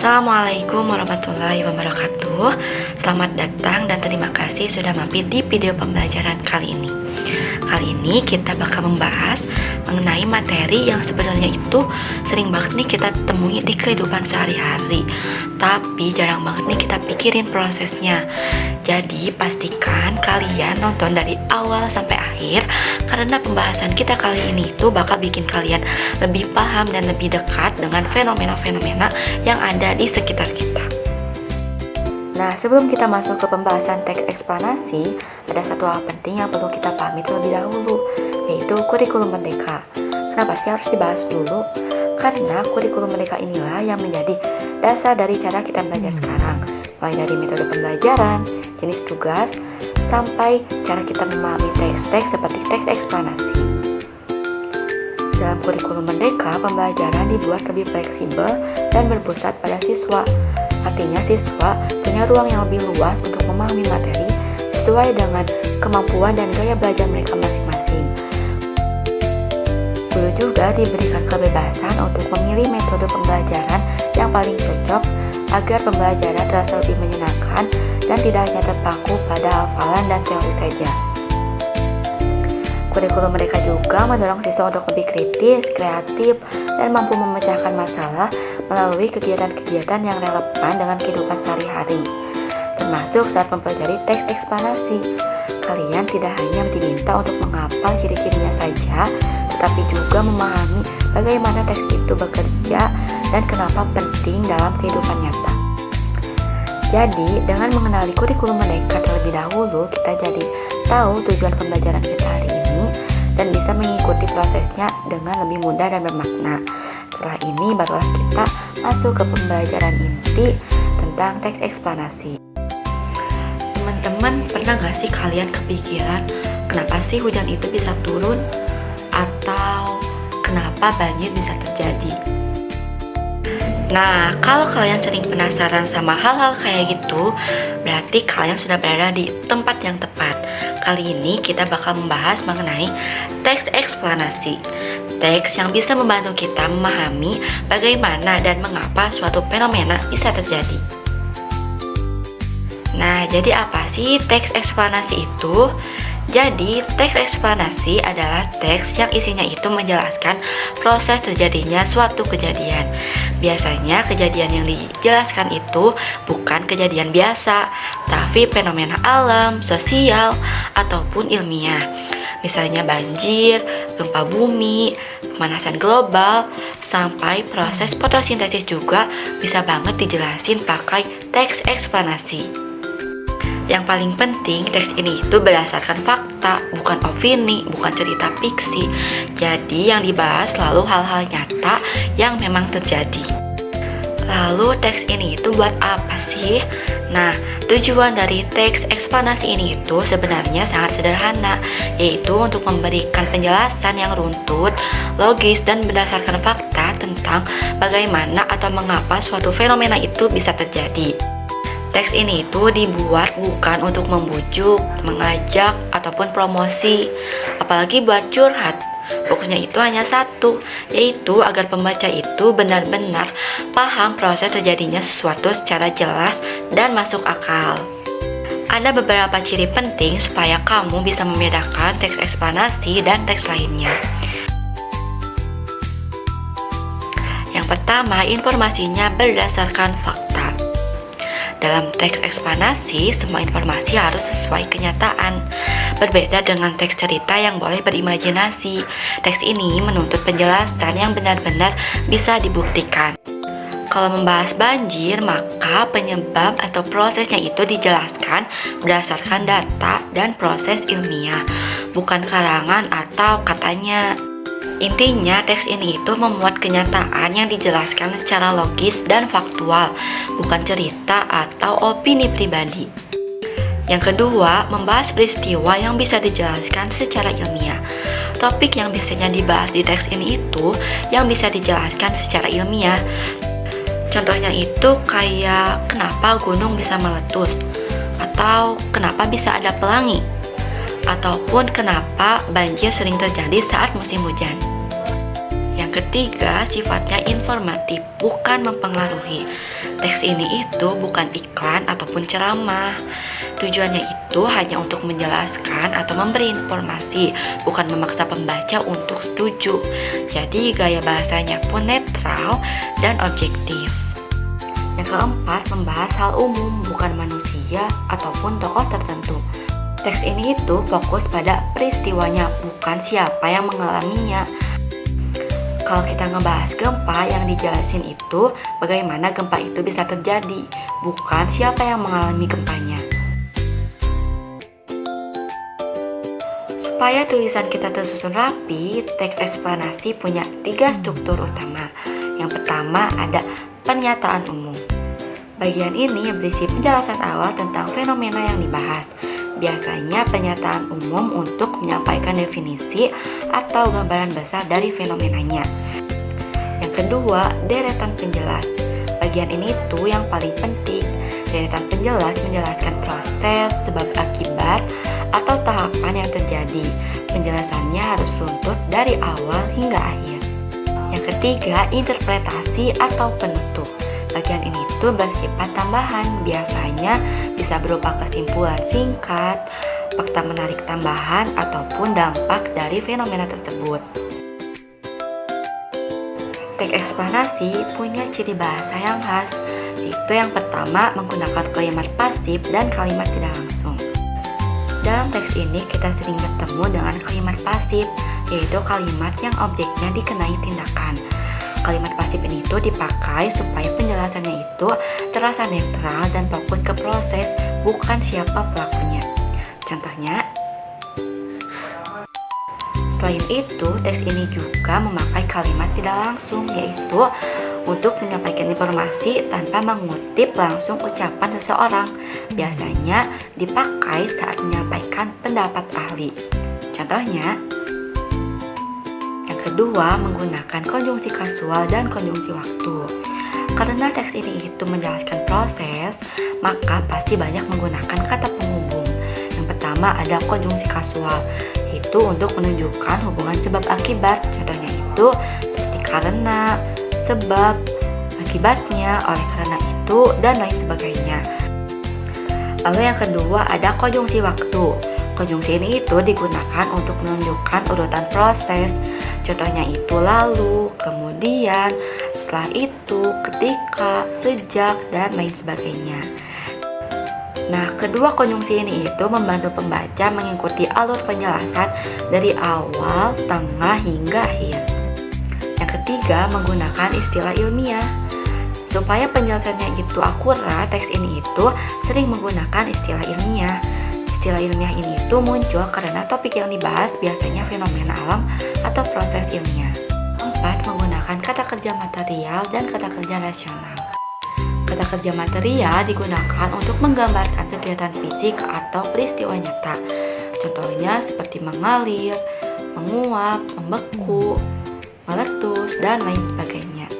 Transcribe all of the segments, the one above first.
Assalamualaikum warahmatullahi wabarakatuh. Selamat datang dan terima kasih sudah mampir di video pembelajaran kali ini. Kali ini kita bakal membahas mengenai materi yang sebenarnya itu sering banget nih kita temui di kehidupan sehari-hari, tapi jarang banget nih kita pikirin prosesnya. Jadi pastikan kalian nonton dari awal sampai akhir, karena pembahasan kita kali ini itu bakal bikin kalian lebih paham dan lebih dekat dengan fenomena-fenomena yang ada di sekitar kita. Nah, sebelum kita masuk ke pembahasan teks eksplanasi, ada satu hal penting yang perlu kita pahami terlebih dahulu, yaitu kurikulum merdeka. Kenapa sih harus dibahas dulu? Karena kurikulum merdeka inilah yang menjadi dasar dari cara kita belajar sekarang, mulai dari metode pembelajaran, jenis tugas, sampai cara kita memahami teks-teks seperti teks eksplanasi. Dalam kurikulum merdeka, pembelajaran dibuat lebih fleksibel dan berpusat pada siswa. Artinya siswa punya ruang yang lebih luas untuk memahami materi sesuai dengan kemampuan dan gaya belajar mereka masing-masing. Guru juga diberikan kebebasan untuk memilih metode pembelajaran yang paling cocok agar pembelajaran terasa lebih menyenangkan dan tidak hanya terpaku pada hafalan dan teori saja. Kurikulum mereka juga mendorong siswa untuk lebih kritis, kreatif, dan mampu memecahkan masalah melalui kegiatan-kegiatan yang relevan dengan kehidupan sehari-hari, termasuk saat mempelajari teks eksplanasi. Kalian tidak hanya diminta untuk menghafal ciri-cirinya saja, tetapi juga memahami bagaimana teks itu bekerja dan kenapa penting dalam kehidupan nyata. Jadi, dengan mengenali kurikulum merdeka terlebih dahulu, kita jadi tahu tujuan pembelajaran kita hari ini dan bisa mengikuti prosesnya dengan lebih mudah dan bermakna. Setelah ini, barulah kita masuk ke pembelajaran inti tentang teks eksplanasi. Teman-teman, pernah gak sih kalian kepikiran kenapa sih hujan itu bisa turun? Atau kenapa banjir bisa terjadi? Nah, kalau kalian sering penasaran sama hal-hal kayak gitu, berarti kalian sudah berada di tempat yang tepat. Kali ini kita bakal membahas mengenai teks eksplanasi. Teks yang bisa membantu kita memahami bagaimana dan mengapa suatu fenomena bisa terjadi. Nah, jadi apa sih teks eksplanasi itu? Jadi, teks eksplanasi adalah teks yang isinya itu menjelaskan proses terjadinya suatu kejadian. Biasanya kejadian yang dijelaskan itu bukan kejadian biasa, tapi fenomena alam, sosial, ataupun ilmiah. Misalnya banjir, gempa bumi, pemanasan global, sampai proses fotosintesis juga bisa banget dijelasin pakai teks eksplanasi. Yang paling penting, teks ini itu berdasarkan fakta, bukan opini, bukan cerita fiksi. Jadi yang dibahas selalu hal-hal nyata yang memang terjadi. Lalu teks ini itu buat apa sih? Nah, tujuan dari teks eksplanasi ini itu sebenarnya sangat sederhana, yaitu untuk memberikan penjelasan yang runtut, logis, dan berdasarkan fakta tentang bagaimana atau mengapa suatu fenomena itu bisa terjadi. Teks ini itu dibuat bukan untuk membujuk, mengajak, ataupun promosi, apalagi buat curhat. Fokusnya itu hanya satu, yaitu agar pembaca itu benar-benar paham proses terjadinya sesuatu secara jelas dan masuk akal. Ada beberapa ciri penting supaya kamu bisa membedakan teks eksplanasi dan teks lainnya. Yang pertama, informasinya berdasarkan fakta. Dalam teks eksplanasi, semua informasi harus sesuai kenyataan. Berbeda dengan teks cerita yang boleh berimajinasi. Teks ini menuntut penjelasan yang benar-benar bisa dibuktikan. Kalau membahas banjir, maka penyebab atau prosesnya itu dijelaskan berdasarkan data dan proses ilmiah, bukan karangan atau katanya. Intinya, teks ini itu memuat kenyataan yang dijelaskan secara logis dan faktual, bukan cerita atau opini pribadi. Yang kedua, membahas peristiwa yang bisa dijelaskan secara ilmiah. Topik yang biasanya dibahas di teks ini itu yang bisa dijelaskan secara ilmiah. Contohnya itu kayak kenapa gunung bisa meletus, atau kenapa bisa ada pelangi, ataupun kenapa banjir sering terjadi saat musim hujan. Yang ketiga, sifatnya informatif, bukan mempengaruhi. Teks ini itu bukan iklan ataupun ceramah. Tujuannya itu hanya untuk menjelaskan atau memberi informasi, bukan memaksa pembaca untuk setuju. Jadi gaya bahasanya pun netral dan objektif. Yang keempat, membahas hal umum, bukan manusia ataupun tokoh tertentu. Teks ini itu fokus pada peristiwanya, bukan siapa yang mengalaminya. Kalau kita ngebahas gempa, yang dijelasin itu bagaimana gempa itu bisa terjadi, bukan siapa yang mengalami gempanya. Supaya tulisan kita tersusun rapi, teks eksplanasi punya 3 struktur utama. Yang pertama ada pernyataan umum. Bagian ini berisi penjelasan awal tentang fenomena yang dibahas. Biasanya pernyataan umum untuk menyampaikan definisi atau gambaran besar dari fenomenanya. Yang kedua, deretan penjelas. Bagian ini tuh yang paling penting. Deretan penjelas menjelaskan proses, sebab akibat, atau tahapan yang terjadi. Penjelasannya harus runtut dari awal hingga akhir. Yang ketiga, interpretasi atau penutup. Bagian ini tuh bersifat tambahan, biasanya bisa berupa kesimpulan singkat, fakta menarik tambahan, ataupun dampak dari fenomena tersebut. Teks eksplanasi punya ciri bahasa yang khas, yaitu yang pertama menggunakan kalimat pasif dan kalimat tidak langsung. Dalam teks ini kita sering bertemu dengan kalimat pasif, yaitu kalimat yang objeknya dikenai tindakan. Kalimat pasif ini tuh dipakai supaya penjelasannya itu terasa netral dan fokus ke proses, bukan siapa pelakunya. Contohnya, selain itu, teks ini juga memakai kalimat tidak langsung, yaitu untuk menyampaikan informasi tanpa mengutip langsung ucapan seseorang. Biasanya dipakai saat menyampaikan pendapat ahli. Contohnya, yang kedua, menggunakan konjungsi kasual dan konjungsi waktu. Karena teks ini itu menjelaskan proses, maka pasti banyak menggunakan kata penghubung. Yang pertama ada konjungsi kasual, itu untuk menunjukkan hubungan sebab akibat. Contohnya itu seperti karena, sebab, akibatnya, oleh karena itu, dan lain sebagainya. Lalu yang kedua ada konjungsi waktu. Konjungsi ini itu digunakan untuk menunjukkan urutan proses. Contohnya itu lalu, kemudian, setelah itu, ketika, sejak, dan lain sebagainya. Nah, kedua konjungsi ini itu membantu pembaca mengikuti alur penjelasan dari awal, tengah, hingga akhir. Yang ketiga, menggunakan istilah ilmiah. Supaya penjelasannya itu akurat, teks ini itu sering menggunakan istilah ilmiah. Istilah ilmiah ini itu muncul karena topik yang dibahas biasanya fenomena alam atau proses ilmiah. 4. Menggunakan kata kerja material dan kata kerja rasional. Kata kerja material digunakan untuk menggambarkan kegiatan fisik atau peristiwa nyata. Contohnya seperti mengalir, menguap, membeku, meletus, dan lain sebagainya.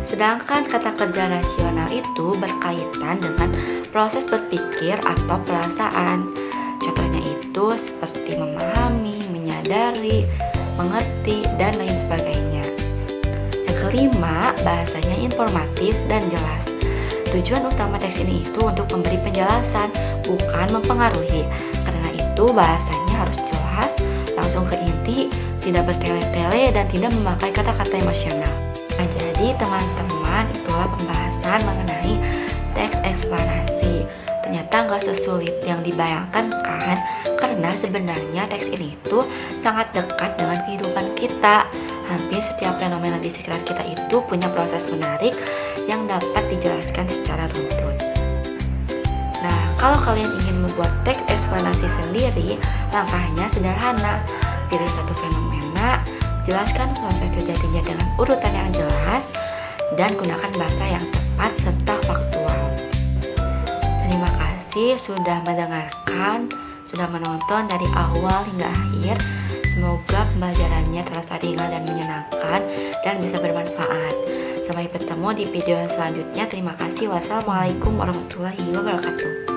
Sedangkan kata kerja rasional itu berkaitan dengan proses berpikir atau perasaan. Contohnya itu seperti memahami, menyadari, mengerti, dan lain sebagainya. Yang kelima, bahasanya informatif dan jelas. Tujuan utama teks ini itu untuk memberi penjelasan, bukan mempengaruhi. Karena itu bahasanya harus jelas, langsung ke inti, tidak bertele-tele, dan tidak memakai kata-kata emosional. Nah, jadi teman-teman, itulah pembahasan mengenai teks eksplanasi. Ternyata nggak sesulit yang dibayangkan kan, karena sebenarnya teks ini itu sangat dekat dengan kehidupan kita. Hampir setiap fenomena di sekitar kita itu punya proses menarik yang dapat dijelaskan secara runtut. Nah, kalau kalian ingin membuat teks eksplanasi sendiri, langkahnya sederhana. Pilih satu fenomena, jelaskan proses terjadinya dengan urutan yang jelas, dan gunakan bahasa yang tepat serta faktual. Terima kasih sudah mendengarkan, sudah menonton dari awal hingga akhir. Semoga pembelajarannya terasa ringan dan menyenangkan dan bisa bermanfaat. Sampai bertemu di video selanjutnya. Terima kasih. Wassalamualaikum warahmatullahi wabarakatuh.